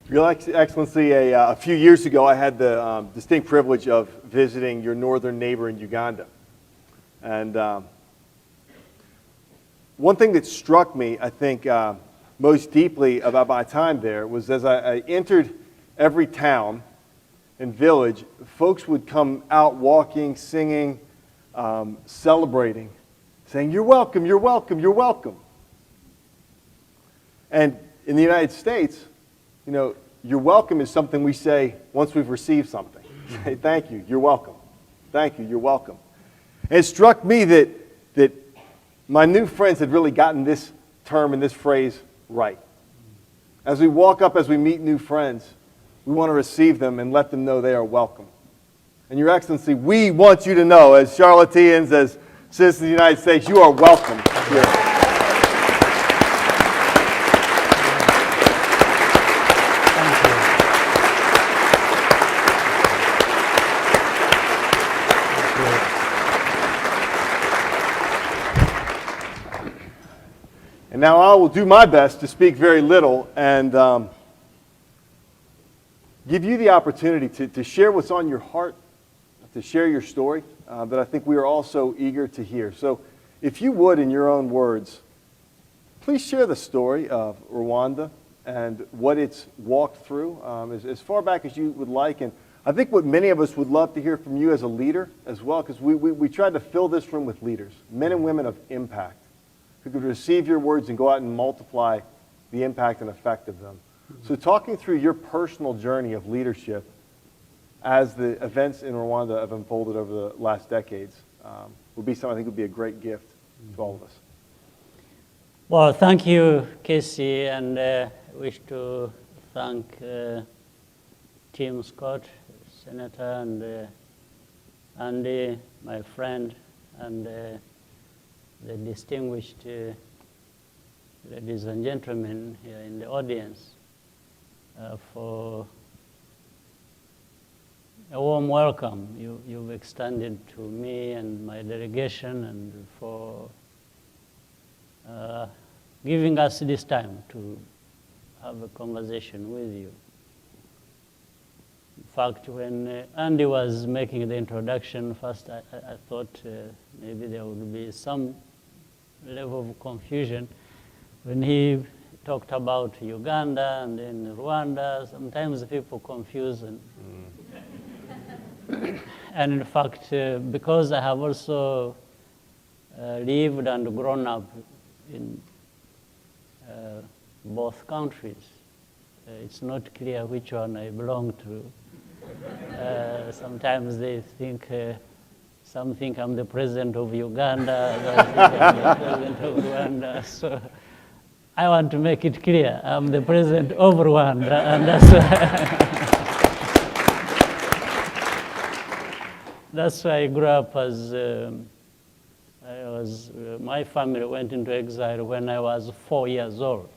Your Excellency, a few years ago I had the distinct privilege of visiting your northern neighbor in Uganda. And one thing that struck me, I think, most deeply about my time there was as I entered every town and village, folks would come out walking, singing, celebrating, saying, "You're welcome, you're welcome, you're welcome." And in the United States, you know, "you're welcome" is something we say once we've received something. Say, "Thank you, you're welcome. Thank you, you're welcome." And it struck me that my new friends had really gotten this term and this phrase right. As we walk up, as we meet new friends, we want to receive them and let them know they are welcome. And Your Excellency, we want you to know, as Charlotteans, as citizens of the United States, you are welcome here. And now I will do my best to speak very little and give you the opportunity to share what's on your heart, to share your story that I think we are all so eager to hear. So if you would, in your own words, please share the story of Rwanda and what it's walked through as far back as you would like. And I think what many of us would love to hear from you as a leader as well, because we tried to fill this room with leaders, men and women of impact, who could receive your words and go out and multiply the impact and effect of them. So talking through your personal journey of leadership as the events in Rwanda have unfolded over the last decades would be something I think would be a great gift to all of us. Well, thank you, Casey, and I wish to thank Tim Scott, Senator, and Andy, my friend, and the distinguished ladies and gentlemen here in the audience for a warm welcome you've extended to me and my delegation, and for giving us this time to have a conversation with you. In fact, when Andy was making the introduction, first I thought maybe there would be some level of confusion when he talked about Uganda and then Rwanda. Sometimes people confuse, and in fact, because I have also lived and grown up in both countries, it's not clear which one I belong to. Sometimes they think, some think I'm the president of Uganda, others think I'm the president of Rwanda. So I want to make it clear, I'm the president of Rwanda, and that's why I grew up as, my family went into exile when I was 4 years old.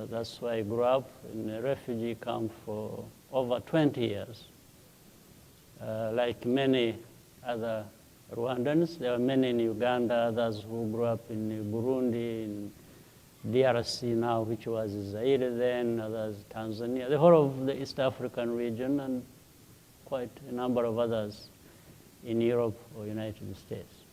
That's why I grew up in a refugee camp for over 20 years. Like many other Rwandans, there are many in Uganda, others who grew up in Burundi, in DRC now, which was Zaire then, others Tanzania, the whole of the East African region, and quite a number of others in Europe or United States.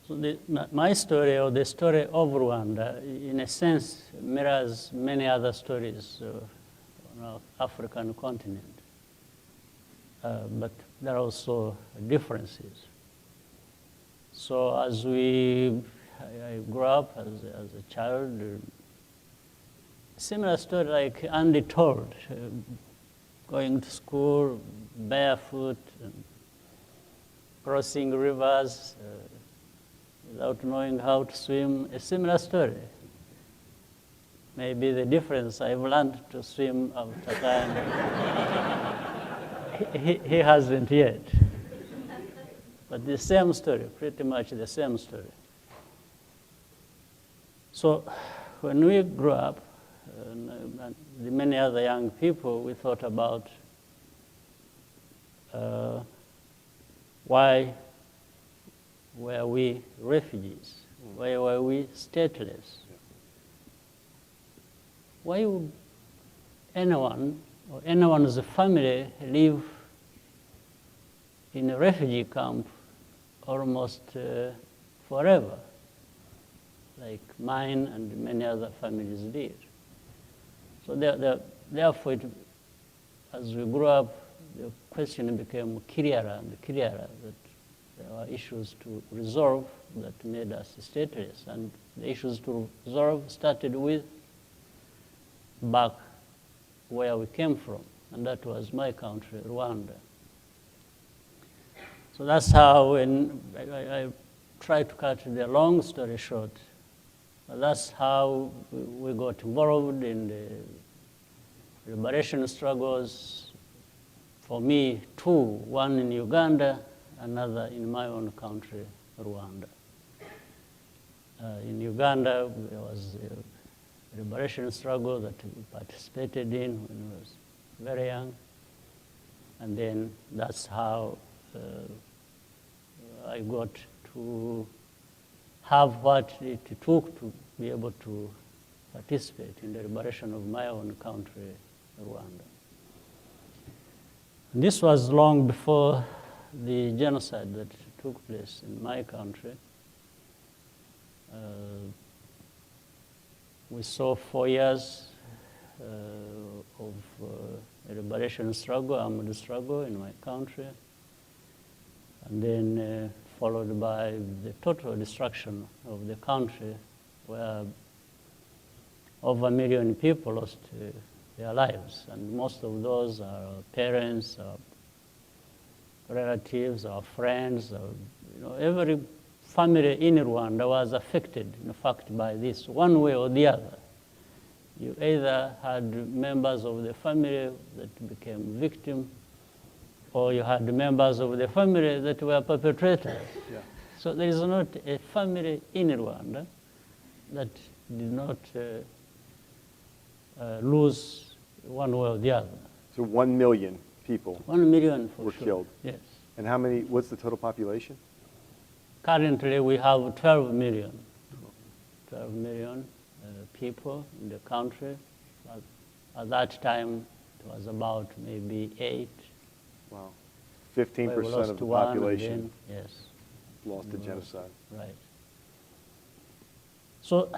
So my story, or the story of Rwanda, in a sense, mirrors many other stories on our African continent. But there are also differences. So as I grew up as a child, similar story like Andy told, going to school barefoot, and crossing rivers without knowing how to swim, a similar story. Maybe the difference, I've learned to swim after time. He hasn't yet. But the same story, pretty much the same story. So when we grew up, and the many other young people, we thought about why were we refugees? Why were we stateless? why would anyone or anyone's family live in a refugee camp almost forever, like mine and many other families did? So therefore, as we grew up, the question became clearer and clearer that there were issues to resolve that made us stateless. And the issues to resolve started with back where we came from, and that was my country, Rwanda. So that's how, when I try to cut the long story short, that's how we got involved in the liberation struggles. For me, two, one in Uganda, another in my own country, Rwanda. In Uganda, there was a liberation struggle that we participated in when I was very young. And then that's how I got to have what it took to be able to participate in the liberation of my own country, Rwanda. And this was long before the genocide that took place in my country. We saw 4 years of a liberation struggle, armed struggle in my country, and then followed by the total destruction of the country, where over 1 million people lost their lives, and most of those are our parents, our relatives, our friends, every family in Rwanda was affected, in fact, by this, one way or the other. You either had members of the family that became victims, or you had members of the family that were perpetrators. Yeah. So there is not a family in Rwanda that did not lose one way or the other. So 1 million people 1 million for were sure. killed. Yes. And how many, what's the total population? Currently, we have 12 million. 12 million people in the country. At that time, it was about maybe 8. Wow. We 15% lost of the one, population and then, yes. lost to genocide. Right. So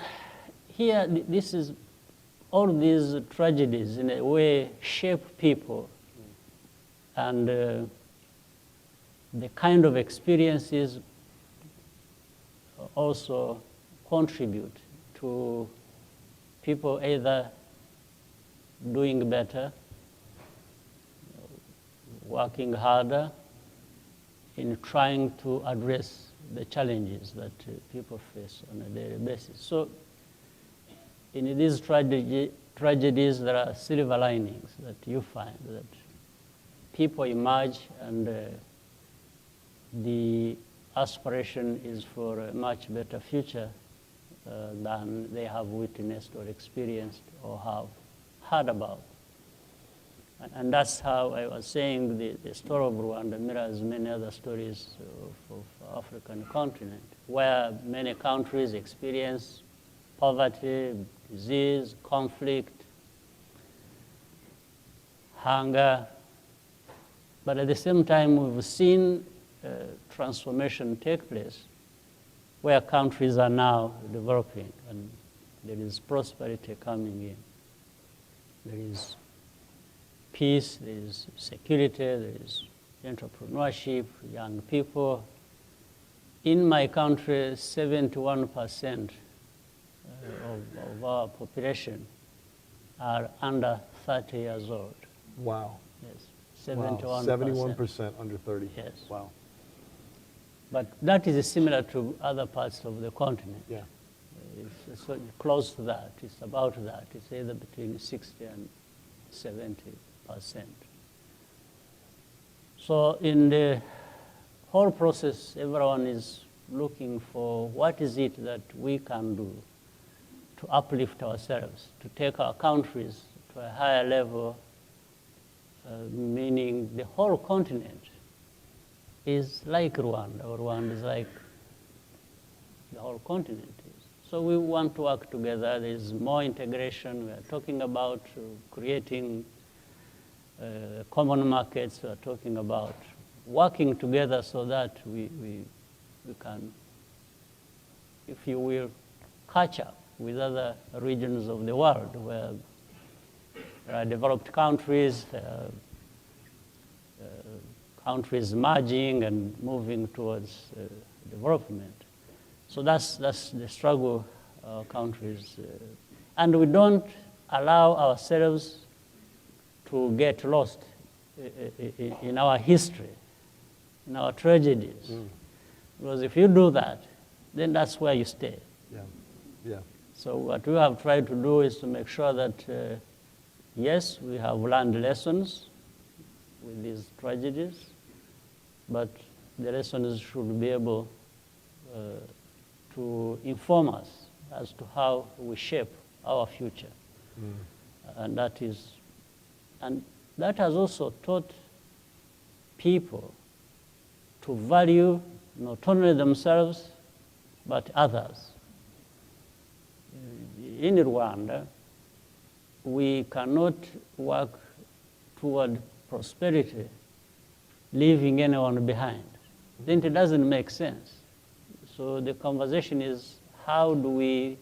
here, this is, all these tragedies in a way shape people, and the kind of experiences also contribute to people either doing better, working harder in trying to address the challenges that people face on a daily basis. So in these tragedies, there are silver linings that you find, that people emerge, and the aspiration is for a much better future than they have witnessed or experienced or have heard about. And that's how I was saying the story of Rwanda mirrors many other stories of African continent, where many countries experience poverty, disease, conflict, hunger. But at the same time, we've seen transformation take place, where countries are now developing, and there is prosperity coming in. There is peace, there is security, there is entrepreneurship, young people. In my country, 71% of our population are under 30 years old. Wow. Yes, 71%. Wow. 71% under 30. Yes. Wow. But that is similar to other parts of the continent. Yeah. It's so close to that. It's about that. It's either between 60 and 70%. So in the whole process, everyone is looking for what is it that we can do to uplift ourselves, to take our countries to a higher level, meaning the whole continent is like Rwanda, or Rwanda is like the whole continent is. So we want to work together. There's more integration. We are talking about creating common markets. We are talking about working together so that we can, if you will, catch up with other regions of the world where there are developed countries, countries merging and moving towards development. So that's the struggle our countries. And we don't allow ourselves to get lost in our history, in our tragedies. Because if you do that, then that's where you stay. Yeah. Yeah. So what we have tried to do is to make sure that, yes, we have learned lessons with these tragedies, but the lessons should be able to inform us as to how we shape our future. And that has also taught people to value not only themselves, but others. In Rwanda, we cannot work toward prosperity leaving anyone behind. Then it doesn't make sense. So the conversation is, how do we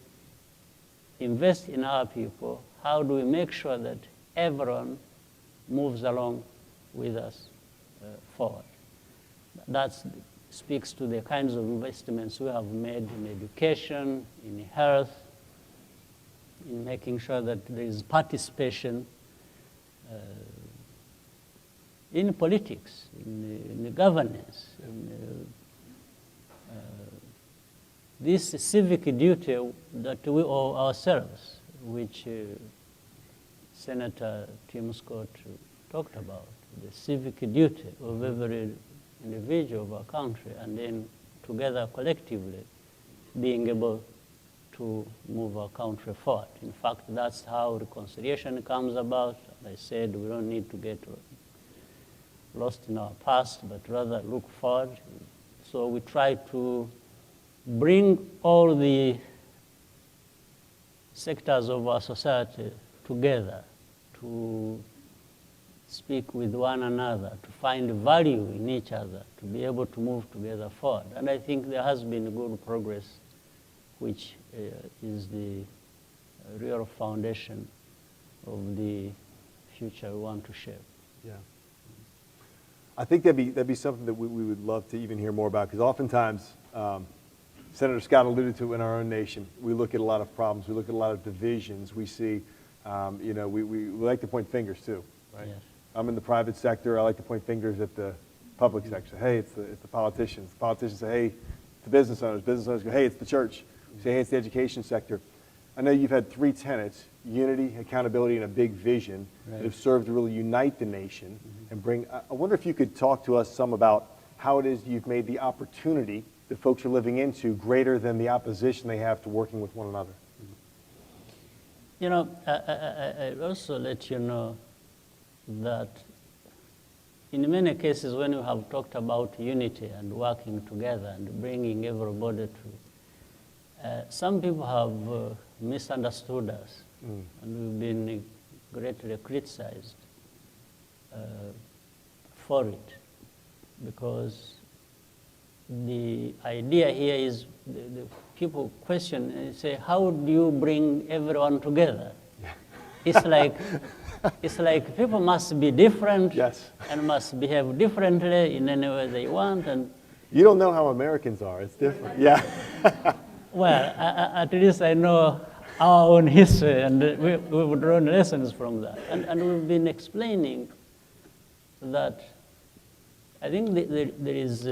invest in our people? How do we make sure that everyone moves along with us forward? That speaks to the kinds of investments we have made in education, in health, in making sure that there is participation in politics, in the governance, this civic duty that we owe ourselves, which Senator Tim Scott talked about, the civic duty of every individual of our country, and then together collectively being able to move our country forward. In fact, that's how reconciliation comes about. As I said, we don't need to get lost in our past, but rather look forward. So we try to bring all the sectors of our society together to speak with one another, to find value in each other, to be able to move together forward. And I think there has been good progress, which is the real foundation of the future we want to shape. Yeah. I think that'd be something that we would love to even hear more about, because oftentimes, Senator Scott alluded to in our own nation, we look at a lot of problems, we look at a lot of divisions, we see, we like to point fingers too, right? Yes. I'm in the private sector, I like to point fingers at the public sector. Hey, it's the politicians. The politicians say, hey, it's the business owners. Business owners go, hey, it's the church. We say, hey, it's the education sector. I know you've had 3 tenets, unity, accountability, and a big vision that have served to really unite the nation and bring, I wonder if you could talk to us some about how it is you've made the opportunity that folks are living into greater than the opposition they have to working with one another. You know, I also let you know that in many cases when we have talked about unity and working together and bringing everybody to, some people have misunderstood us, and we've been greatly criticized for it, because the idea here is the people question and say, how do you bring everyone together? It's like people must be different, yes, and must behave differently in any way they want. And you don't know how Americans are. It's different. Yeah. well, at least I know our own history, and we've drawn lessons from that. And we've been explaining that I think there is,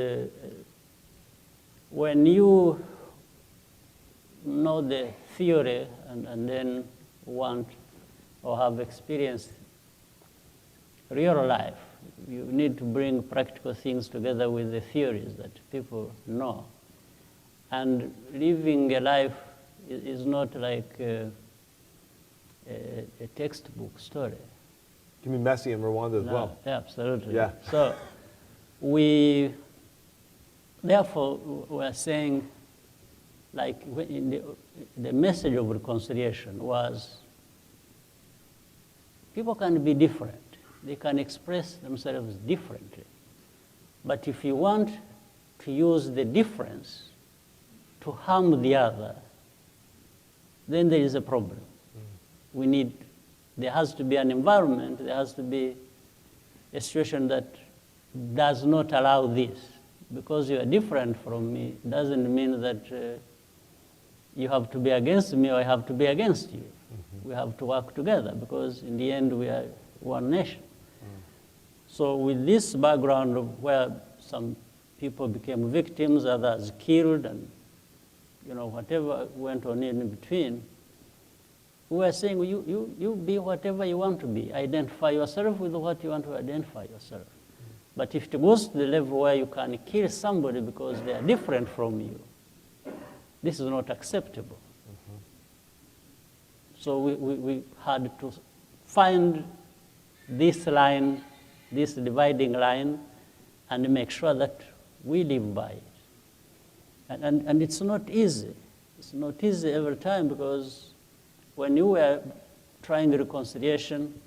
when you know the theory and then want or have experienced real life, you need to bring practical things together with the theories that people know. And living a life is not like a textbook story. It can be messy in Rwanda as well. Yeah, absolutely. Yeah. So therefore, we're saying like in the message of reconciliation was people can be different. They can express themselves differently. But if you want to use the difference to harm the other, then there is a problem. There has to be an environment, there has to be a situation that does not allow this. Because you are different from me doesn't mean that you have to be against me or I have to be against you. We have to work together because in the end we are one nation. So with this background of where some people became victims, others killed, and whatever went on in between, we are saying you be whatever you want to be. Identify yourself with what you want to identify yourself. But if it goes to the level where you can kill somebody because they are different from you, this is not acceptable. So we had to find this line, this dividing line, and make sure that we live by it. And it's not easy. It's not easy every time, because when you were trying reconciliation,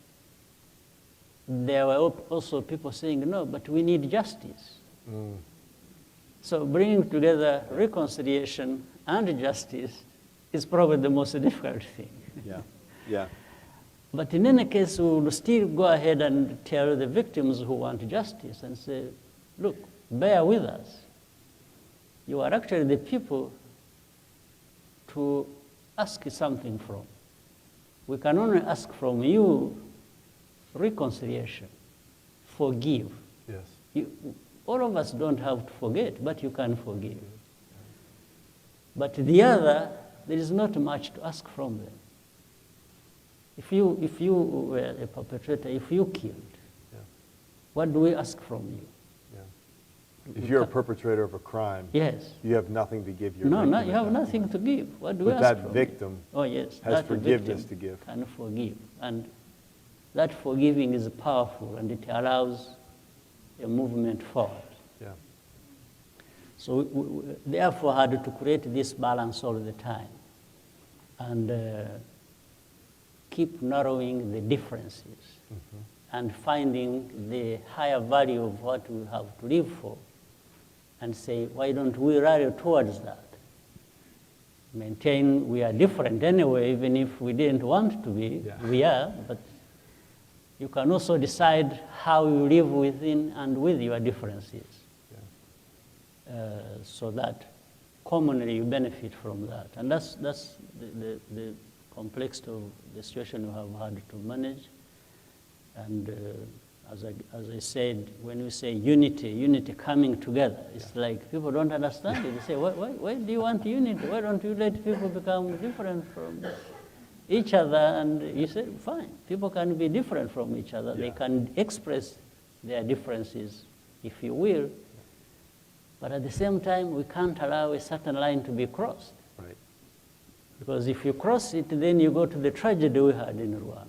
there were also people saying, no, but we need justice. So bringing together reconciliation and justice is probably the most difficult thing. Yeah. But in any case, we will still go ahead and tell the victims who want justice and say, look, bear with us. You are actually the people to ask something from. We can only ask from you reconciliation, forgive. Yes. All of us don't have to forget, but you can forgive. But the other, there is not much to ask from them. If you were a perpetrator, if you killed, what do we ask from you? If you're a perpetrator of a crime, yes, you have nothing to give your victim. victim. You have nothing to give. What do we ask that from victim you? Oh, yes, has that forgiveness victim to give. can forgive. And that forgiving is powerful, and it allows a movement forward. Yeah. So we therefore had to create this balance all the time and keep narrowing the differences and finding the higher value of what we have to live for, and say, why don't we rally towards that? Maintain we are different anyway, even if we didn't want to be, we are, but you can also decide how you live within and with your differences. So that commonly you benefit from that. And that's the complexity of the situation we have had to manage. And as I said, when we say unity coming together, it's like people don't understand it. They say, why do you want unity? Why don't you let people become different from each other? And you say, fine, people can be different from each other. They can express their differences, if you will. But at the same time, we can't allow a certain line to be crossed. Right. Because if you cross it, then you go to the tragedy we had in Rwanda.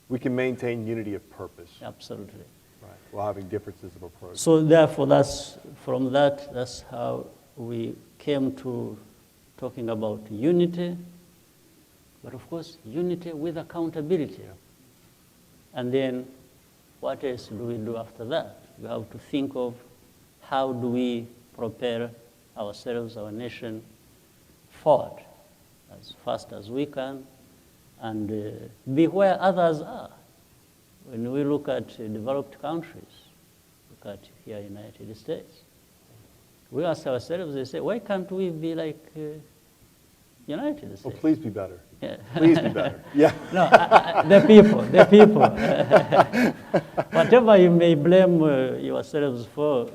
We can maintain unity of purpose. Absolutely. Right. While having differences of approach. So therefore, that's how we came to talking about unity, but of course, unity with accountability. And then what else do we do after that? We have to think of how do we prepare ourselves, our nation, forward as fast as we can, and be where others are. When we look at developed countries, look at here in the United States, we ask ourselves, they say, why can't we be like United States? Oh, please be better. Yeah. Please be better. Yeah. No, the people. Whatever you may blame yourselves for,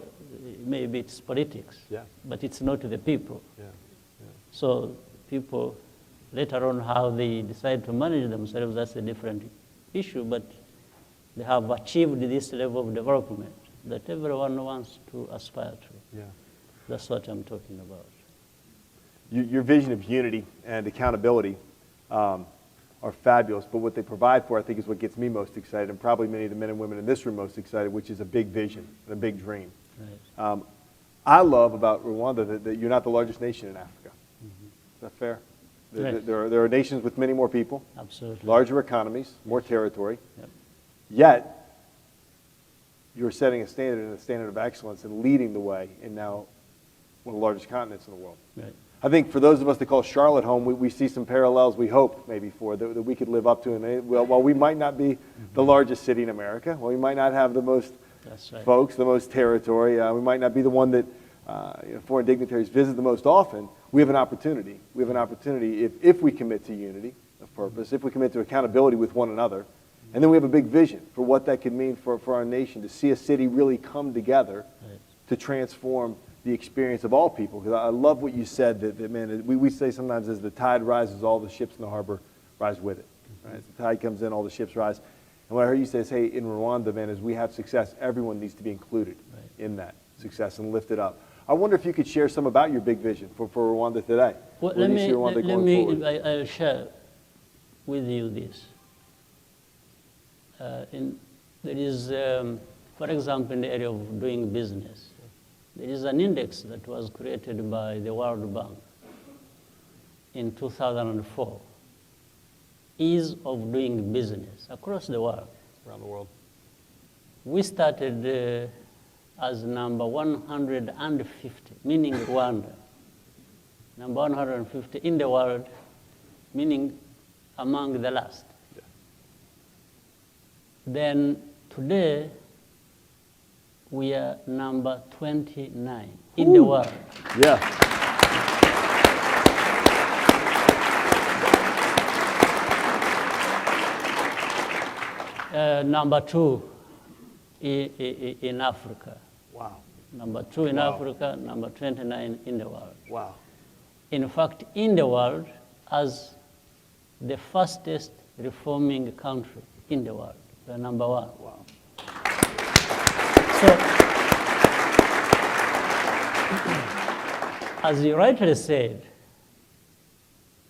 maybe it's politics, but it's not the people. So people, later on, how they decide to manage themselves, that's a different issue, but they have achieved this level of development that everyone wants to aspire to. That's what I'm talking about. Your vision of unity and accountability are fabulous, but what they provide for, I think, is what gets me most excited, and probably many of the men and women in this room most excited, which is a big vision and a big dream. Right. I love about Rwanda that you're not the largest nation in Africa. Is that fair? Right. There are nations with many more people, Absolutely. larger economies, more territory, Yep. yet you're setting a standard and a standard of excellence and leading the way in now one of the largest continents in the world. Right. I think for those of us that call Charlotte home, we see some parallels we hope maybe for that we could live up to. And while we might not be the largest city in America, while we might not have the most That's right. folks, the most territory, we might not be the one that foreign dignitaries visit the most often, we have an opportunity. We have an opportunity if we commit to unity of purpose, if we commit to accountability with one another, and then we have a big vision for what that could mean for our nation, to see a city really come together Right. to transform the experience of all people. Because I love what you said, that man, we say sometimes as the tide rises, all the ships in the harbor rise with it. Right? As the tide comes in, all the ships rise. And what I heard you say is, hey, in Rwanda, man, as we have success, everyone needs to be included in that success and lifted up. I wonder if you could share some about your big vision for Rwanda today. Well, Where do you see Rwanda going forward? I'll share with you this. There is, for example, in the area of doing business, there is an index that was created by the World Bank in 2004, ease of doing business across the world. Around the world. We started as number 150, meaning Rwanda. Number 150 in the world, meaning among the last. Yeah. Then today, we are number 29 in the world. Yeah. Number 2 in Africa. Wow. Number 2 in Wow. Africa, number 29 in the world. Wow. In fact, in the world, as the fastest reforming country in the world, we are number 1. Wow. So, as you rightly said,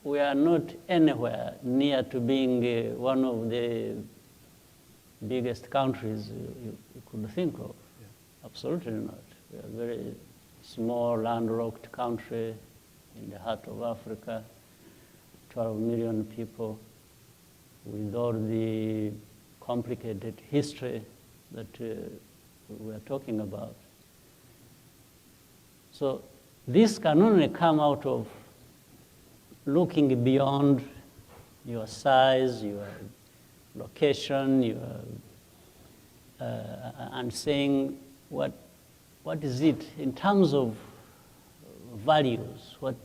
we are not anywhere near to being one of the biggest countries you could think of. Yeah. Absolutely not. We are a very small, landlocked country in the heart of Africa, 12 million people, with all the complicated history that we are talking about. So this can only come out of looking beyond your size, your location, and saying what is it in terms of values, what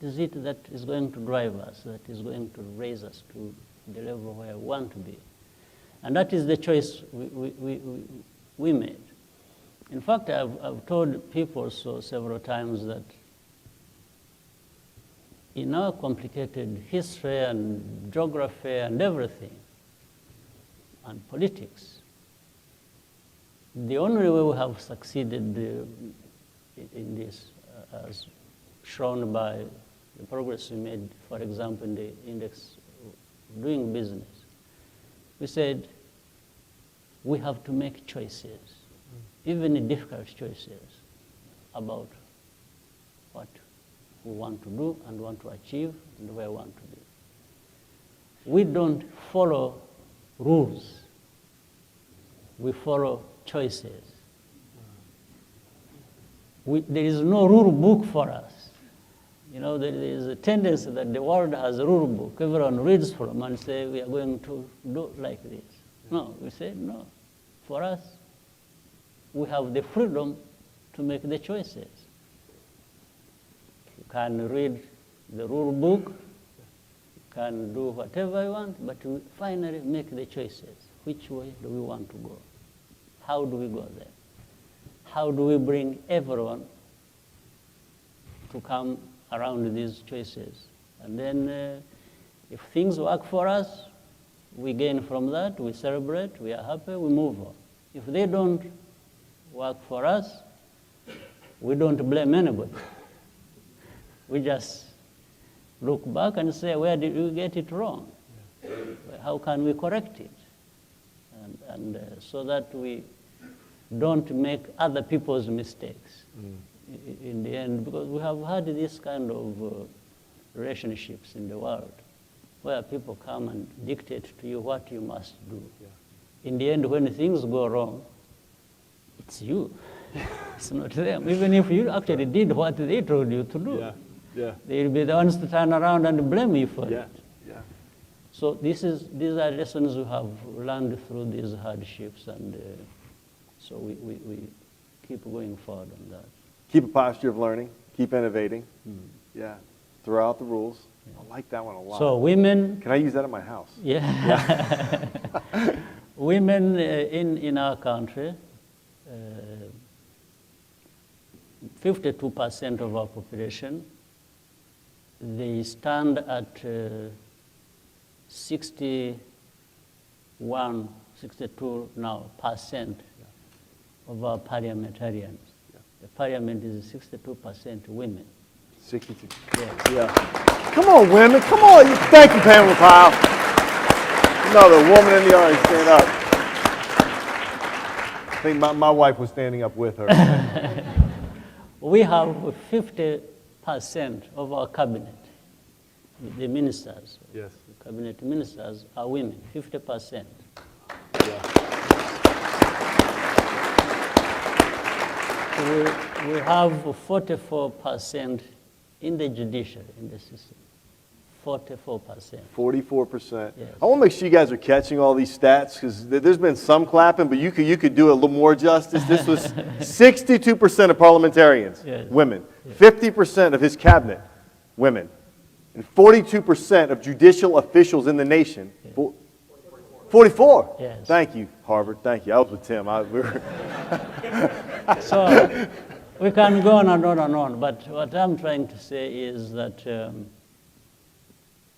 is it that is going to drive us, that is going to raise us to the level where we want to be. And that is the choice we made. In fact, I've told people so several times that in our complicated history and geography and everything, and politics, the only way we have succeeded in this, as shown by the progress we made, for example, in the index of doing business, we said we have to make choices, even difficult choices, about what we want to do and want to achieve and where we want to be. We don't follow rules. We follow choices. There is no rule book for us. You know, there is a tendency that the world has a rule book. Everyone reads from and say, we are going to do like this. No, we say, no. For us, we have the freedom to make the choices. You can read the rule book, you can do whatever you want, but we finally make the choices. Which way do we want to go? How do we go there? How do we bring everyone to come around these choices? And then if things work for us, we gain from that, we celebrate, we are happy, we move on. If they don't work for us, we don't blame anybody. We just look back and say, where did we get it wrong? How can we correct it? And so that we don't make other people's mistakes in the end, because we have had this kind of relationships in the world where people come and dictate to you what you must do. Yeah. In the end, when things go wrong, it's you. It's not them. Even if you actually did what they told you to do, they'll be the ones to turn around and blame you for it. Yeah. So these are lessons we have learned through these hardships, and so we keep going forward on that. Keep a posture of learning, keep innovating. Yeah, throw out the rules. I like that one a lot. So women... Can I use that at my house? Yeah. Women in our country, 52% of our population, they stand at 62 now percent of our parliamentarians. The parliament is 62% women. 62. Yes. Yeah. Come on, women. Come on. Thank you, Pamela Powell. Another woman in the audience, stand up. I think my wife was standing up with her. We have 50% of our cabinet, the ministers. Yes. The cabinet ministers are women, 50%. Yeah. We have 44% in the judiciary, in the system. 44%. 44%. Yes. I want to make sure you guys are catching all these stats, because there's been some clapping, but you could do a little more justice. This was 62% of parliamentarians, women. 50% of his cabinet, women. And 42% of judicial officials in the nation. 44? Yes. Thank you, Harvard. Thank you. I was with Tim. So we can go on and on and on, but what I'm trying to say is that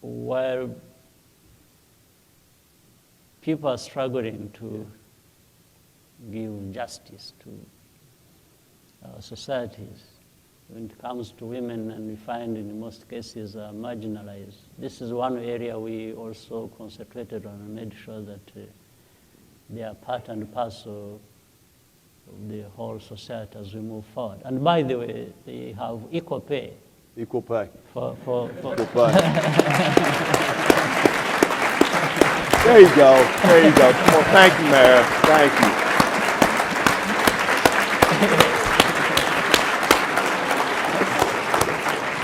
while people are struggling to give justice to our societies, when it comes to women, and we find in most cases are marginalized. This is one area we also concentrated on and made sure that they are part and parcel of the whole society as we move forward. And by the way, they have equal pay. Equal pay. For Equal pay. There you go. There you go. Come on. Thank you, Mayor. Thank you.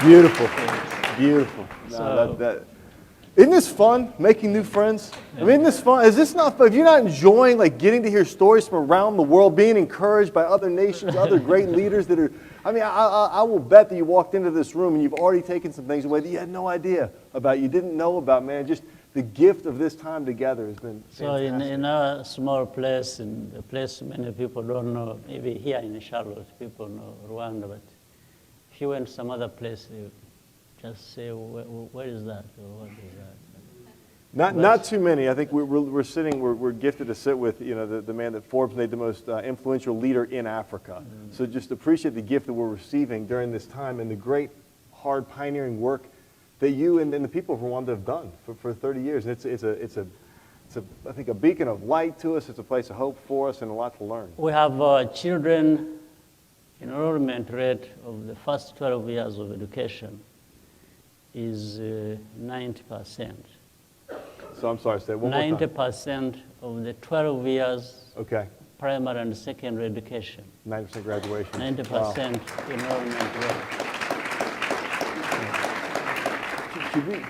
Beautiful. Beautiful. No, isn't this fun, making new friends? I mean, isn't this fun? Is this not fun? If you're not enjoying getting to hear stories from around the world, being encouraged by other nations, other great leaders that are, I mean, I will bet that you walked into this room and you've already taken some things away that you had no idea about, you didn't know about, man. Just the gift of this time together has been fantastic. So in our small place, in a place many people don't know, maybe here in Charlotte, people know Rwanda, but if you went to some other place, you just say, where is that, or what is that? Not too many. I think we're gifted to sit with the man that Forbes made the most influential leader in Africa. So just appreciate the gift that we're receiving during this time and the great, hard, pioneering work that you and the people of Rwanda have done for 30 years. And it's I think a beacon of light to us. It's a place of hope for us and a lot to learn. We have children enrollment rate of the first 12 years of education is 90%. So I'm sorry, say one more time. 90% of the 12 years primary and secondary education. 90% graduation. 90% wow. enrollment rate.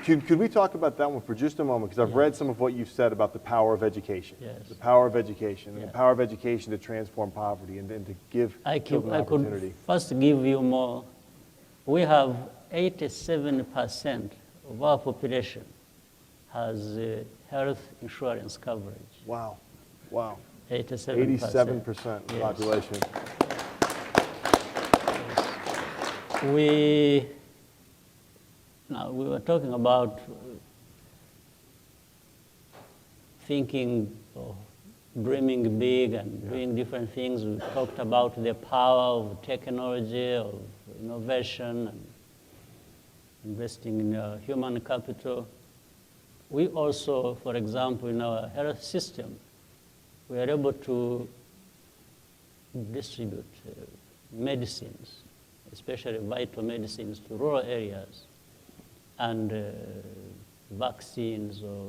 Could we talk about that one for just a moment? Because I've read some of what you've said about the power of education. Yes. The power of education, and the power of education to transform poverty and to give children opportunity. I could first give you more. We have 87% of our population has health insurance coverage. Wow. Wow. 87%. 87% of the population. Yes. Now, we were talking about thinking or dreaming big and doing different things. We talked about the power of technology, of innovation, and investing in human capital. We also, for example, in our health system, we are able to distribute medicines, especially vital medicines, to rural areas, and vaccines or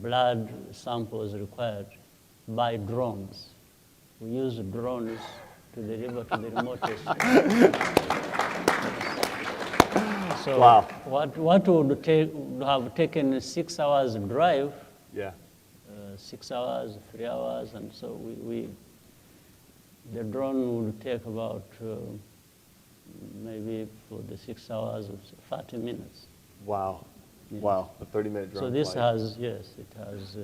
blood samples required by drones. We use drones to deliver to the remotest. So wow. what would have taken 6 hours drive, Yeah. 6 hours, 3 hours, and so the drone would take about maybe for the 6 hours, 30 minutes. Wow. Yeah. Wow. A 30-minute drone So this flight. has, yes, it has.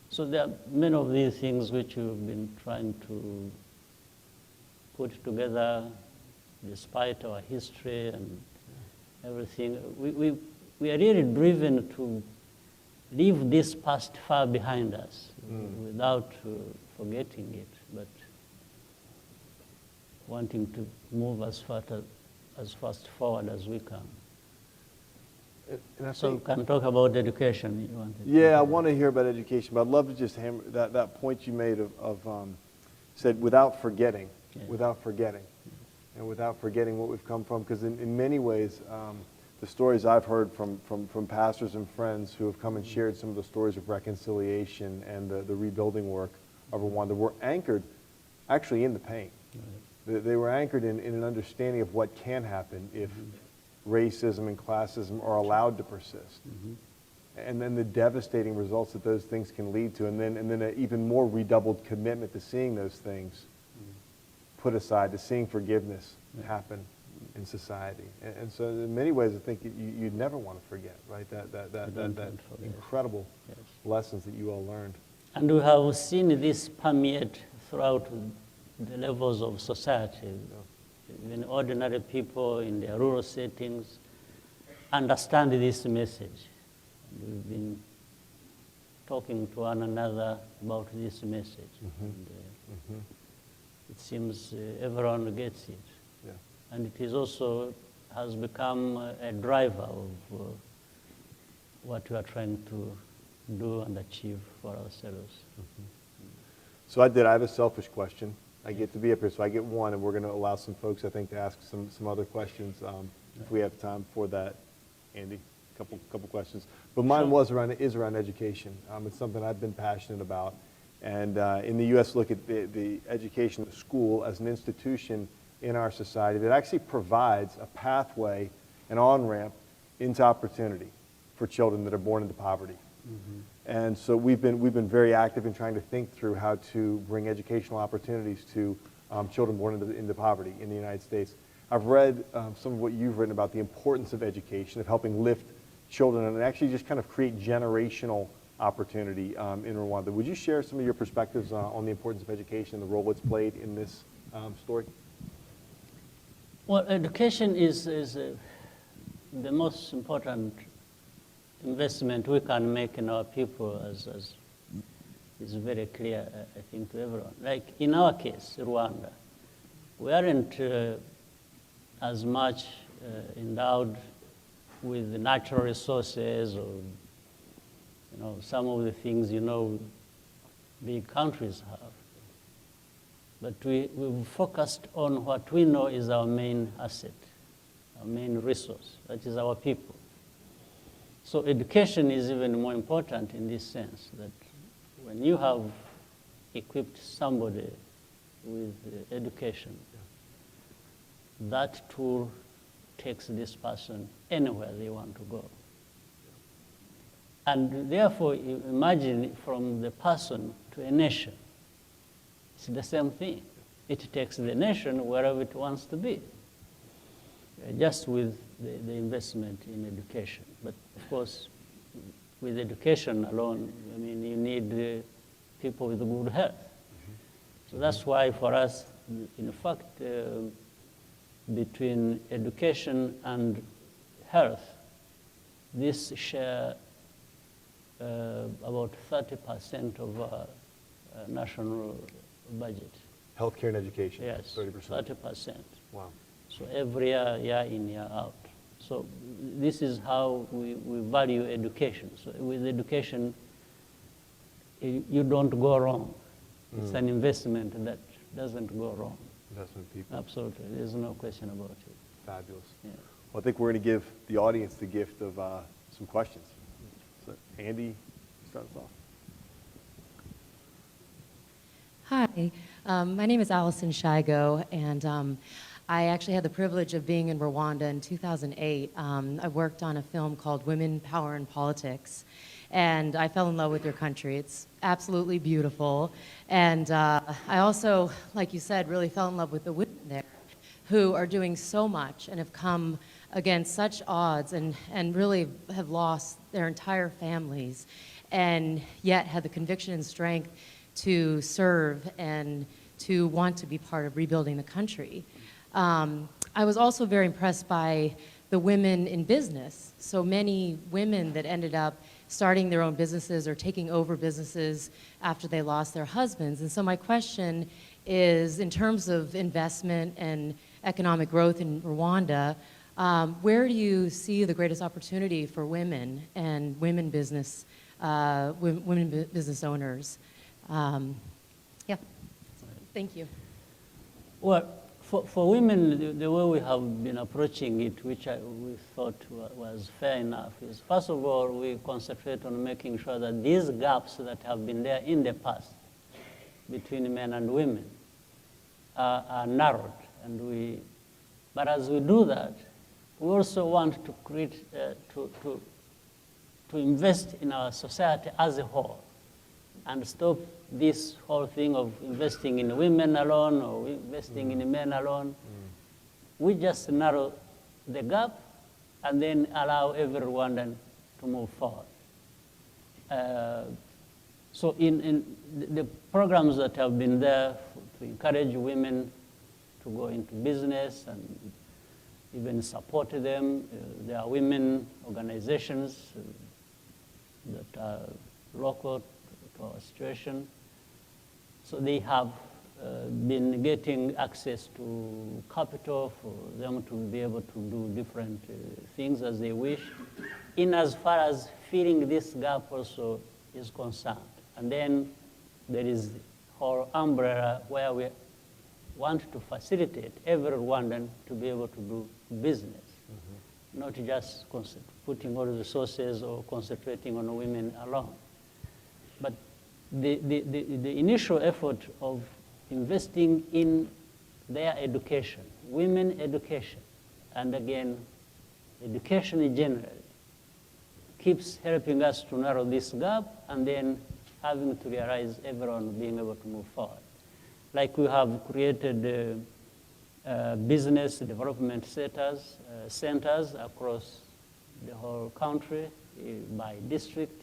So there are many of these things which we've been trying to put together despite our history and everything. We are really driven to leave this past far behind us without forgetting it, but wanting to move as fast forward as we can. And I So we think, can talk about education. You wanted to- yeah, I want to hear about education, but I'd love to just hammer that point you made of said without forgetting, Yeah. without forgetting, and without forgetting what we've come from, because in many ways, the stories I've heard from pastors and friends who have come and shared some of the stories of reconciliation and the rebuilding work of Rwanda were anchored actually in the pain. They were anchored in an understanding of what can happen if racism and classism are allowed to persist. And then the devastating results that those things can lead to, and then an even more redoubled commitment to seeing those things put aside, to seeing forgiveness happen in society. And so in many ways, I think you'd never want to forget, right? That incredible lessons that you all learned. And we have seen this permeate throughout the levels of society. Even ordinary people in their rural settings understand this message. We've been talking to one another about this message. And, it seems everyone gets it. Yeah. And it is also has become a driver of what we are trying to do and achieve for ourselves. So I have a selfish question. I get to be up here, so I get one, and we're going to allow some folks, I think, to ask some other questions if we have time for that. Andy, couple questions. But mine is around education. It's something I've been passionate about. And in the U.S., look at the education of the school as an institution in our society that actually provides a pathway, an on-ramp into opportunity for children that are born into poverty. And so we've been very active in trying to think through how to bring educational opportunities to children born into poverty in the United States. I've read some of what you've written about the importance of education, of helping lift children and actually just kind of create generational opportunity in Rwanda. Would you share some of your perspectives on the importance of education and the role it's played in this story? Well, education is the most important investment we can make in our people, as is very clear, I think, to everyone. Like in our case, Rwanda, we aren't as much endowed with the natural resources or some of the things big countries have. But we've focused on what we know is our main asset, our main resource, that is our people. So education is even more important in this sense, that when you have equipped somebody with education, that tool takes this person anywhere they want to go. And therefore, you imagine from the person to a nation, it's the same thing. It takes the nation wherever it wants to be, just with the investment in education. But of course, with education alone, you need people with good health. So that's why for us, in fact, between education and health, this share about 30% of our national budget. Healthcare and education. Yes, 30%. 30%. Wow. So every year, year in, year out. So this is how we value education. So with education, you don't go wrong. It's an investment that doesn't go wrong. Investment people. Absolutely, there's no question about it. Fabulous. Yeah. Well, I think we're going to give the audience the gift of some questions. So, Andy, start us off. Hi, my name is 𝐿ison and I actually had the privilege of being in Rwanda in 2008. I worked on a film called Women, Power, and Politics, and I fell in love with your country. It's absolutely beautiful, and I also, like you said, really fell in love with the women there, who are doing so much and have come against such odds and really have lost their entire families, and yet had the conviction and strength to serve and to want to be part of rebuilding the country. I was also very impressed by the women in business. So many women that ended up starting their own businesses or taking over businesses after they lost their husbands. And so my question is, in terms of investment and economic growth in Rwanda, where do you see the greatest opportunity for women and women business owners? Yeah, thank you. Well, for women, the way we have been approaching it, which we thought was fair enough, is first of all, we concentrate on making sure that these gaps that have been there in the past between men and women are narrowed. But as we do that, we also want to create, to invest in our society as a whole and stop this whole thing of investing in women alone or investing in men alone. We just narrow the gap and then allow every Rwandan to move forward. So in the programs that have been there to encourage women to go into business and even support them, there are women organizations that are local to our situation. So they have been getting access to capital for them to be able to do different things as they wish, in as far as filling this gap also is concerned. And then there is the whole umbrella where we want to facilitate every Rwandan to be able to do business, not just putting all the resources or concentrating on women alone. But the initial effort of investing in their education, women education, and again, education in general, keeps helping us to narrow this gap and then having to realize everyone being able to move forward. Like we have created business development centers across the whole country by district.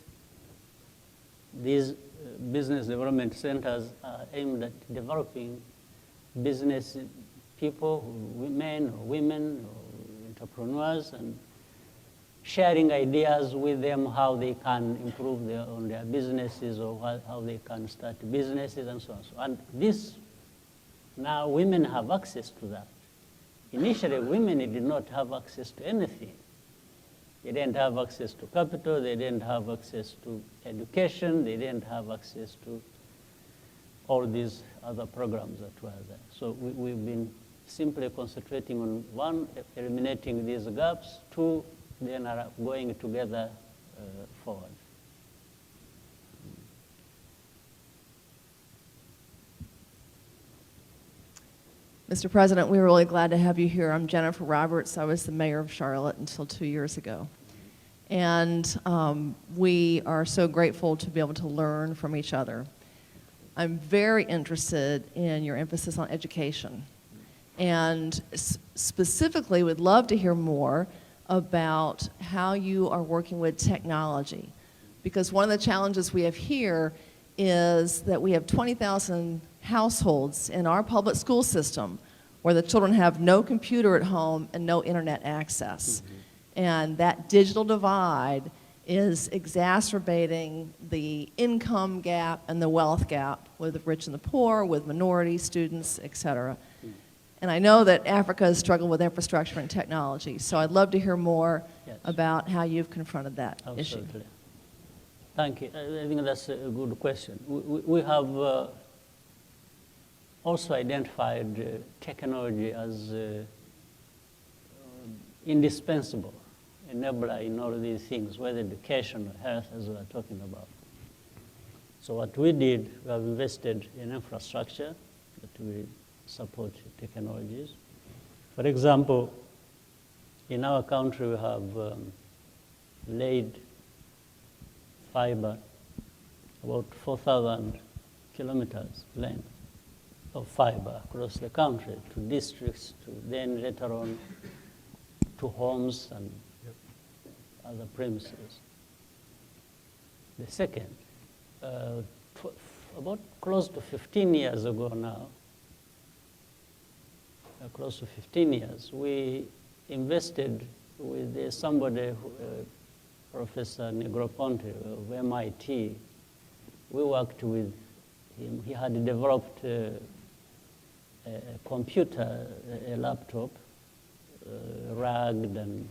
These business development centers are aimed at developing business people, men or women or entrepreneurs, and sharing ideas with them how they can improve on their businesses or how they can start businesses and so on. And this, now women have access to that. Initially, women did not have access to anything. They didn't have access to capital, they didn't have access to education, they didn't have access to all these other programs that were there. So we've been simply concentrating on one, eliminating these gaps, two, then are going together forward. Mr. President, we're really glad to have you here. I'm Jennifer Roberts. I was the mayor of Charlotte until 2 years ago. And we are so grateful to be able to learn from each other. I'm very interested in your emphasis on education. And specifically would love to hear more about how you are working with technology. Because one of the challenges we have here is that we have 20,000 households in our public school system where the children have no computer at home and no internet access. And that digital divide is exacerbating the income gap and the wealth gap with the rich and the poor, with minority students, et cetera. And I know that Africa has struggled with infrastructure and technology, so I'd love to hear more about how you've confronted that issue. Thank you. I think that's a good question. We have also identified technology as indispensable enabler in all these things, whether education or health, as we are talking about. So what we did, we have invested in infrastructure that will support technologies. For example, in our country, we have laid fiber, about 4,000 kilometers length of fiber across the country to districts, to then later on to homes and other premises. The second, about close to 15 years ago now, close to 15 years, we invested with somebody, Professor Negroponte of MIT. We worked with him. He had developed a computer, a laptop, rugged and,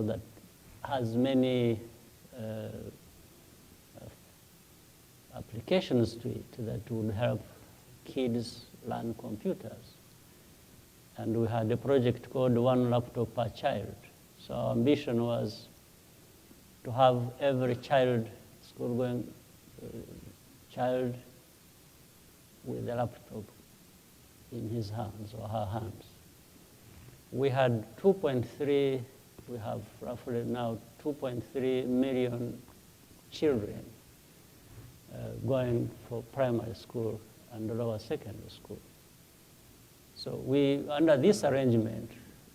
that has many applications to it that would help kids learn computers. And we had a project called One Laptop Per Child. So our ambition was to have every child, school-going child, with a laptop in his hands or her hands. We had 2.3, we have roughly now 2.3 million children going for primary school and lower secondary school. So under this arrangement,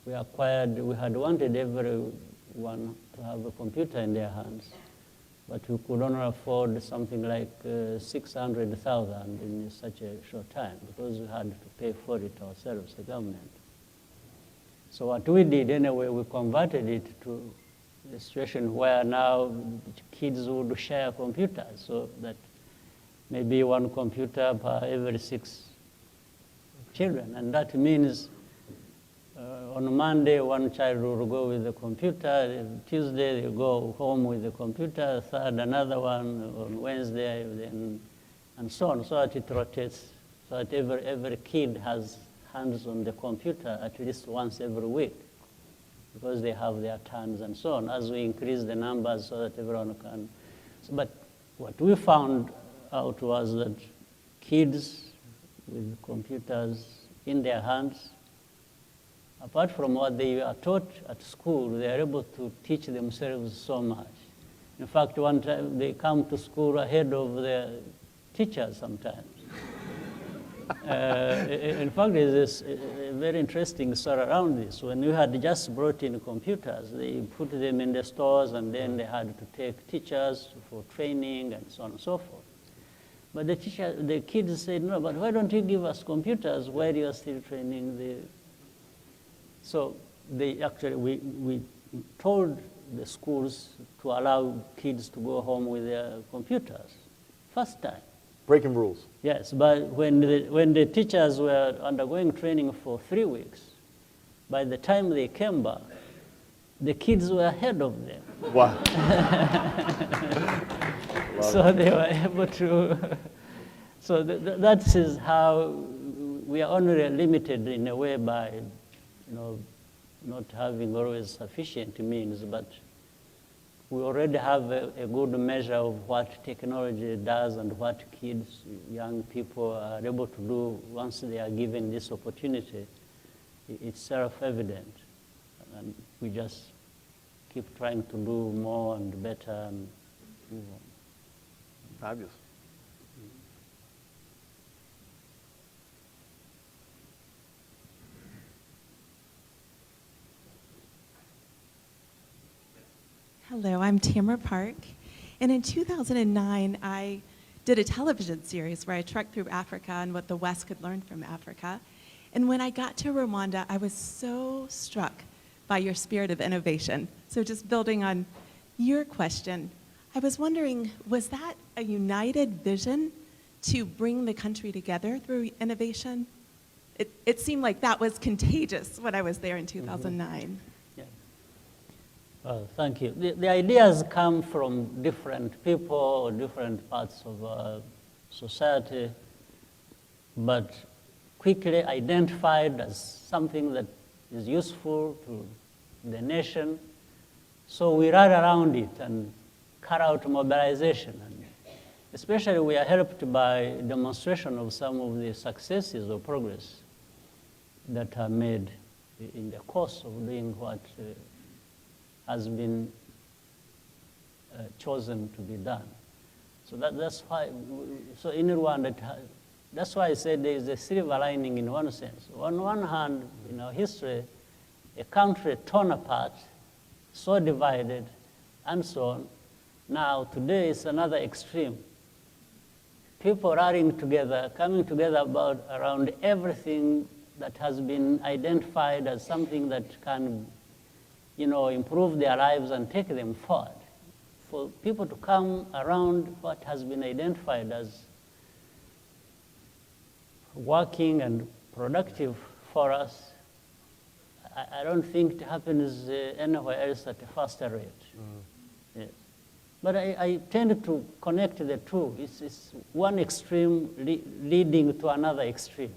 we had wanted everyone to have a computer in their hands, but we could only afford something like 600,000 in such a short time because we had to pay for it ourselves, the government. So what we did anyway, we converted it to a situation where now kids would share computers, so that maybe one computer per every 6 children. And that means on Monday, one child will go with the computer, Tuesday they'll go home with the computer, third another one, on Wednesday, and so on, so that it rotates, so that every kid has hands on the computer at least once every week, because they have their turns and so on, as we increase the numbers so that everyone can. But what we found out was that kids with computers in their hands, apart from what they are taught at school, they are able to teach themselves so much. In fact, one time they come to school ahead of their teachers sometimes. In fact, there's a very interesting story around this. When we had just brought in computers, they put them in the stores, and then they had to take teachers for training and so on and so forth. But the kids said, no, but why don't you give us computers while you are still training? So we told the schools to allow kids to go home with their computers, first time. Breaking rules. Yes, but when the teachers were undergoing training for 3 weeks, by the time they came back, the kids were ahead of them. Wow. So they were able to, so that is how we are only limited in a way by, not having always sufficient means, but we already have a good measure of what technology does and what kids, young people are able to do once they are given this opportunity. It's self-evident, and we just keep trying to do more and better and move on. Fabulous. Hello, I'm Tamara Park, and in 2009, I did a television series where I trekked through Africa and what the West could learn from Africa. And when I got to Rwanda, I was so struck by your spirit of innovation. So just building on your question, I was wondering, was that a united vision to bring the country together through innovation? It seemed like that was contagious when I was there in 2009. Yeah. Well, thank you. The ideas come from different people or different parts of society, but quickly identified as something that is useful to the nation. So we run around it and carry out mobilization. And especially we are helped by demonstration of some of the successes or progress that are made in the course of doing what has been chosen to be done. So that's why, so in Rwanda, that's why I said there is a silver lining in one sense. On one hand, in our history, a country torn apart, so divided, and so on. Now, today is another extreme. People rallying together, coming together around everything that has been identified as something that can, improve their lives and take them forward. For people to come around what has been identified as working and productive for us, I don't think it happens anywhere else at a faster rate. Yes. But I tend to connect the two. It's one extreme leading to another extreme.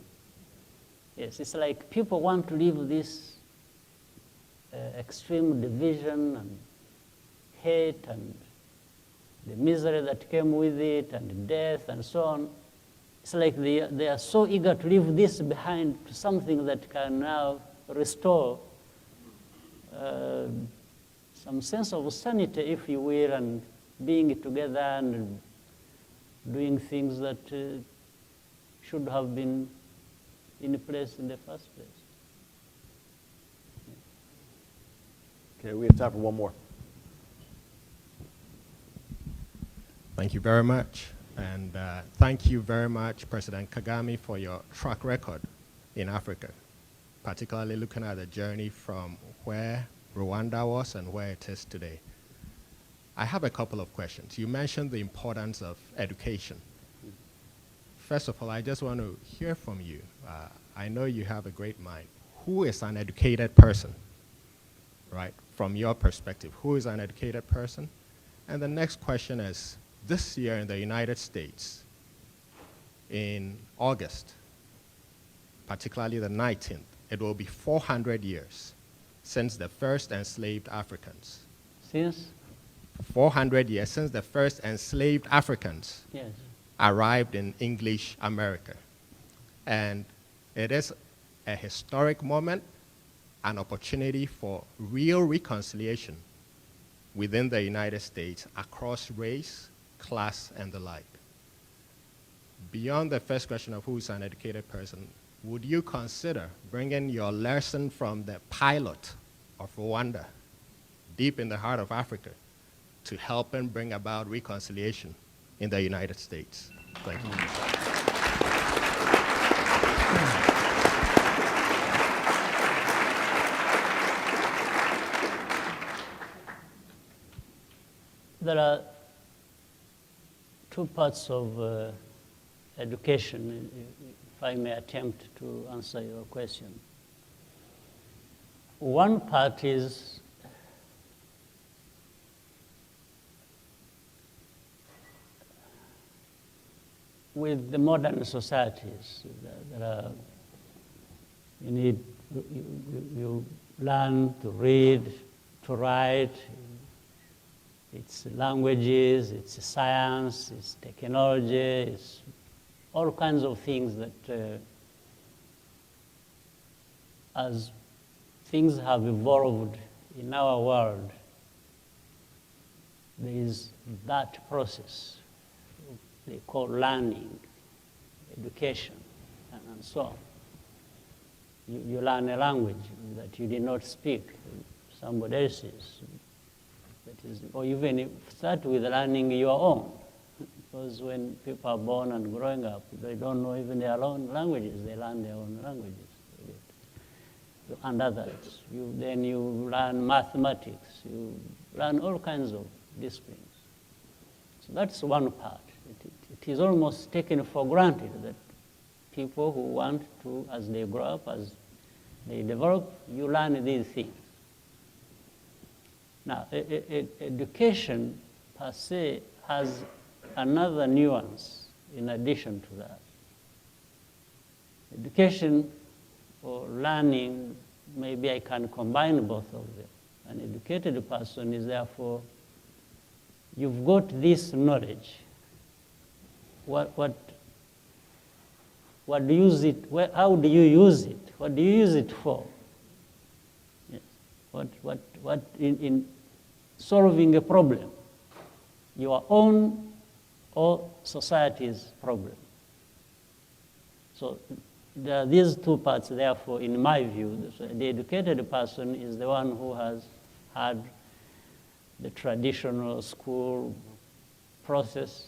Yes, it's like people want to leave this extreme division and hate and the misery that came with it and death and so on. It's like they are so eager to leave this behind to something that can now restore some sense of sanity, if you will, and being together and doing things that should have been in place in the first place. Okay, we have time for one more. Thank you very much. And thank you very much, President Kagame, for your track record in Africa, particularly looking at the journey from where Rwanda was and where it is today. I have a couple of questions. You mentioned the importance of education. First of all, I just want to hear from you. I know you have a great mind. Who is an educated person, right? From your perspective, who is an educated person? And the next question is, this year in the United States, in August, particularly the 19th, it will be 400 years since the first enslaved Africans. Since? 400 years since the first enslaved Africans Yes. arrived in English America. And it is a historic moment, an opportunity for real reconciliation within the United States across race, class, and the like. Beyond the first question of who is an educated person, would you consider bringing your lesson from the pilot of Rwanda, deep in the heart of Africa, to help and bring about reconciliation in the United States? Thank you. There are two parts of education, if I may attempt to answer your question. One part is with the modern societies. You learn to read, to write. It's languages, it's science, it's technology, it's all kinds of things that as things have evolved in our world, there is that process they call learning, education, and so on. You learn a language that you did not speak, somebody else's. That is, or even start with learning your own. Because when people are born and growing up, they don't know even their own languages. They learn their own languages. And others. Then you learn mathematics. You learn all kinds of disciplines. So that's one part. It is almost taken for granted that people who want to, as they grow up, as they develop, you learn these things. Now, education per se has another nuance in addition to that. education or learning, maybe I can combine both of them. An educated person is therefore, you've got this knowledge. What do you use it, how do you use it? What do you use it for? Yes. What in solving a problem, your own or society's problem. So there are these two parts, therefore, in my view. The educated person is the one who has had the traditional school process,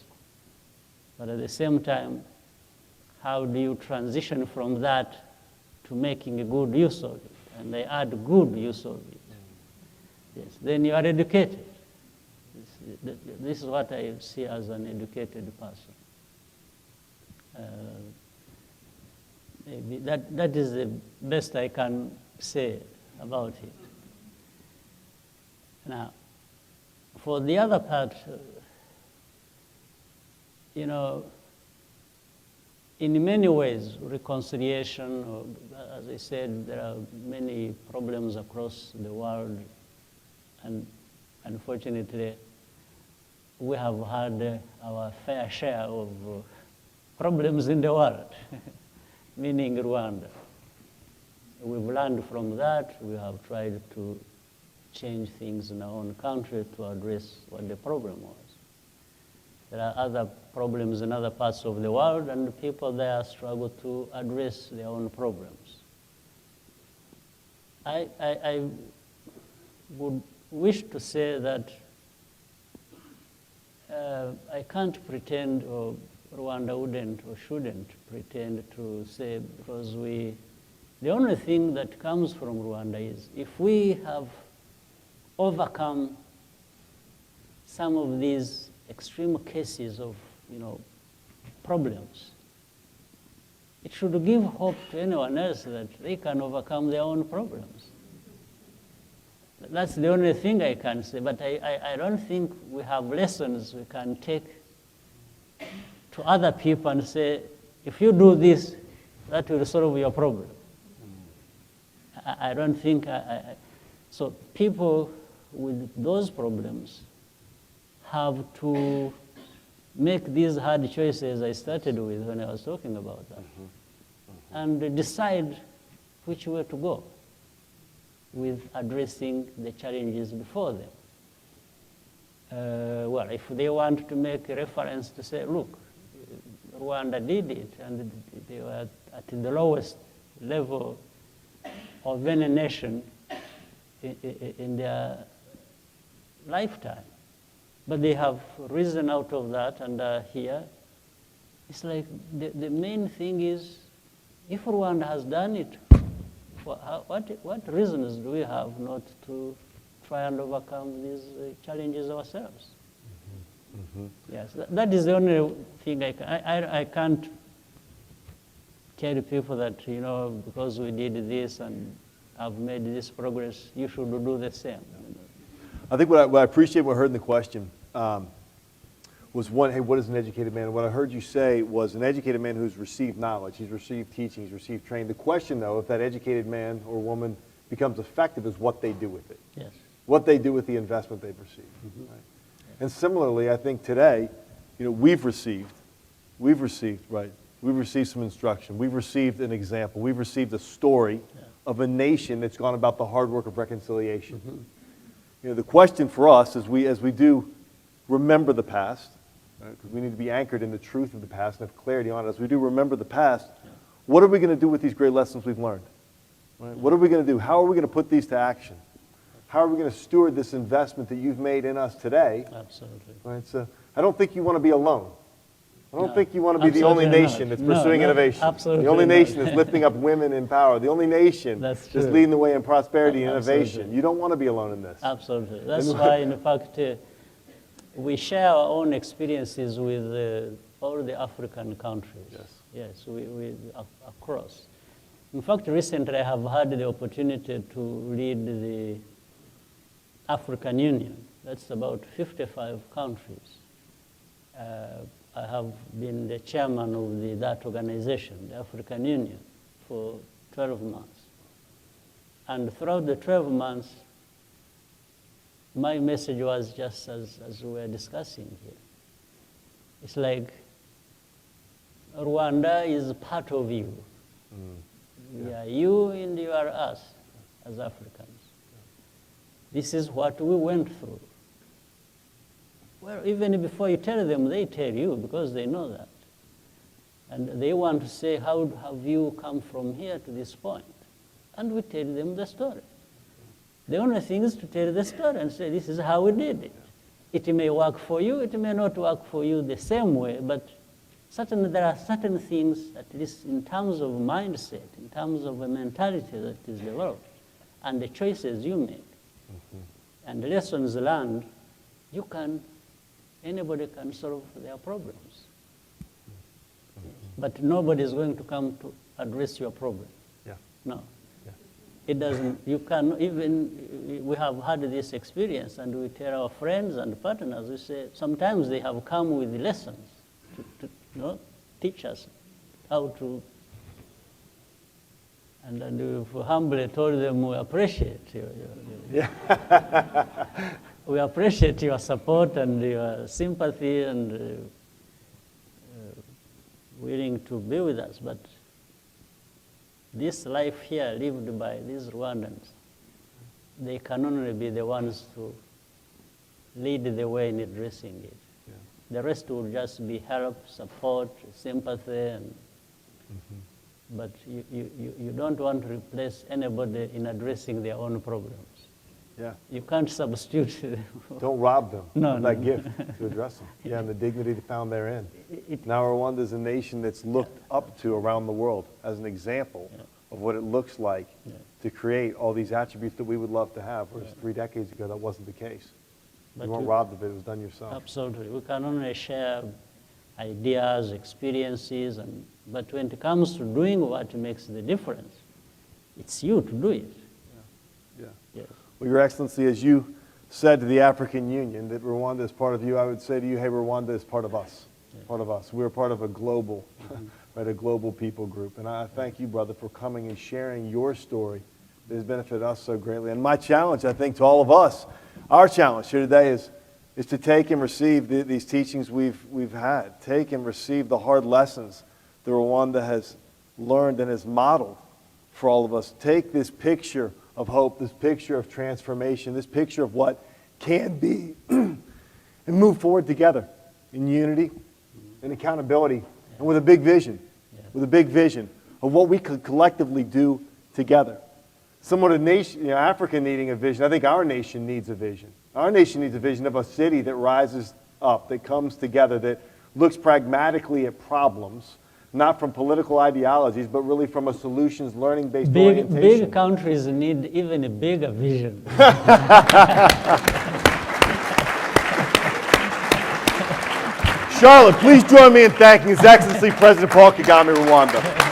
but at the same time, how do you transition from that to making a good use of it? And they add good use of it. Yes, then you are educated. This is what I see as an educated person. Maybe that is the best I can say about it. Now, for the other part, you know, in many ways, reconciliation, or, as I said, there are many problems across the world, and unfortunately, we have had our fair share of problems in the world, meaning Rwanda. We've learned from that. We have tried to change things in our own country to address what the problem was. There are other problems in other parts of the world, and people there struggle to address their own problems. I would wish to say that I can't pretend, or Rwanda wouldn't or shouldn't pretend to say, because the only thing that comes from Rwanda is if we have overcome some of these extreme cases of, you know, problems, it should give hope to anyone else that they can overcome their own problems. That's the only thing I can say, but I don't think we have lessons we can take to other people and say, if you do this, that will solve your problem. I don't think, so people with those problems have to make these hard choices I started with when I was talking about that, and decide which way to go with addressing the challenges before them. Well, if they want to make a reference to say, look, Rwanda did it, and they were at the lowest level of any nation in their lifetime. But they have risen out of that and are here. It's like the main thing is, if Rwanda has done it, what reasons do we have not to try and overcome these challenges ourselves? Yes, that is the only thing I can't tell people that, you know, because we did this and have made this progress, you should do the same. I think what I appreciate what I heard in the question was one, hey, what is an educated man? And what I heard you say was an educated man who's received knowledge, he's received teaching, he's received training. The question, though, if that educated man or woman becomes effective is what they do with it. Yes. What they do with the investment they've received. Right? And similarly, I think today, you know, we've received some instruction. We've received an example. We've received a story of a nation that's gone about the hard work of reconciliation. You know, the question for us as we do remember the past, because we need to be anchored in the truth of the past and have clarity on it. As we do remember the past, what are we going to do with these great lessons we've learned? Right? What are we going to do? How are we going to put these to action? How are we going to steward this investment that you've made in us today? Absolutely. Right? So I don't think you want to be alone. I don't think you want to be the only nation that's pursuing innovation. Absolutely the only not. nation that's lifting up women in power. The only nation that's leading the way in prosperity and innovation. You don't want to be alone in this. Absolutely. That's why, in fact, we share our own experiences with all the African countries. Yes, we across. In fact, recently I have had the opportunity to lead the African Union. That's about 55 countries. I have been the chairman of that organization, the African Union. for 12 months. And throughout the 12 months, my message was just as we were discussing here. It's like Rwanda is part of you. We are you and you are us as Africans. This is what we went through. Well, even before you tell them, they tell you because they know that. And they want to say, how have you come from here to this point? And we tell them the story. The only thing is to tell the story and say, this is how we did it. It may work for you, it may not work for you the same way, but there are certain things, at least in terms of mindset, in terms of a mentality that is developed, and the choices you make, and the lessons learned, anybody can solve their problems. But nobody is going to come to address your problem. Yeah. No. Yeah. It doesn't, you can even, we have had this experience and we tell our friends and partners, we say, sometimes they have come with lessons to teach us how to, and then we've humbly told them we appreciate you. We appreciate your support and your sympathy and willing to be with us, but this life here lived by these Rwandans, they can only be the ones to lead the way in addressing it. Yeah. The rest will just be help, support, sympathy, and but you don't want to replace anybody in addressing their own problems. Yeah. You can't substitute them. Don't rob them of that No. gift to address them. Yeah, and the dignity found therein. Now Rwanda is a nation that's looked up to around the world as an example of what it looks like to create all these attributes that we would love to have, whereas 3 decades ago that wasn't the case. But you weren't robbed of it, it was done yourself. Absolutely. We can only share ideas, experiences, but when it comes to doing what makes the difference, it's you to do it. Yeah. Yes. Well, Your Excellency, as you said to the African Union that Rwanda is part of you, I would say to you, hey, Rwanda is part of us, part of us. We're part of a global, right, a global people group. And I thank you, brother, for coming and sharing your story that has benefited us so greatly. And my challenge, I think, to all of us, our challenge here today is to take and receive these teachings we've had. Take and receive the hard lessons that Rwanda has learned and has modeled for all of us. Take this picture of hope, this picture of transformation, this picture of what can be, and move forward together in unity and accountability, and with a big vision, of what we could collectively do together. Somewhat a nation, Africa needing a vision, I think our nation needs a vision. Our nation needs a vision of a city that rises up, that comes together, that looks pragmatically at problems, not from political ideologies, but really from a solutions learning-based orientation. Big countries need even a bigger vision. Charlotte, please join me in thanking His Excellency President Paul Kagame, Rwanda.